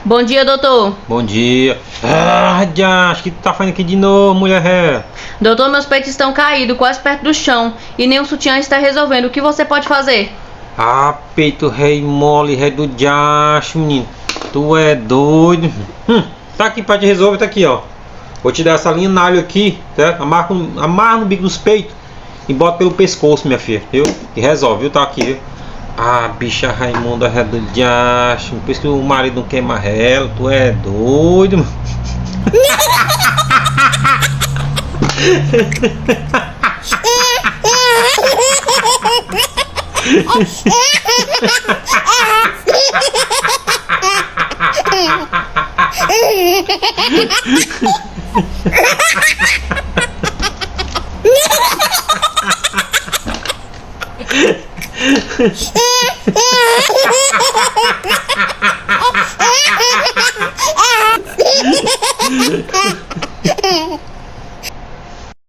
Bom dia, doutor. Bom dia. Já, acho que tu tá fazendo aqui de novo, mulher. Doutor, meus peitos estão caídos, quase perto do chão, e nem o sutiã está resolvendo. O que você pode fazer? Ah, peito rei mole, rei do diacho, menino. Tu é doido. Tá aqui pra te resolver, tá aqui, ó. Vou te dar essa linha na alho aqui, certo? Amarra no bico dos peitos e bota pelo pescoço, minha filha, viu? E resolve, viu? Tá aqui, viu? Ah, bicha Raimunda, rei do diacho. Por isso que o marido não quer mais ela. Tu é doido, mano.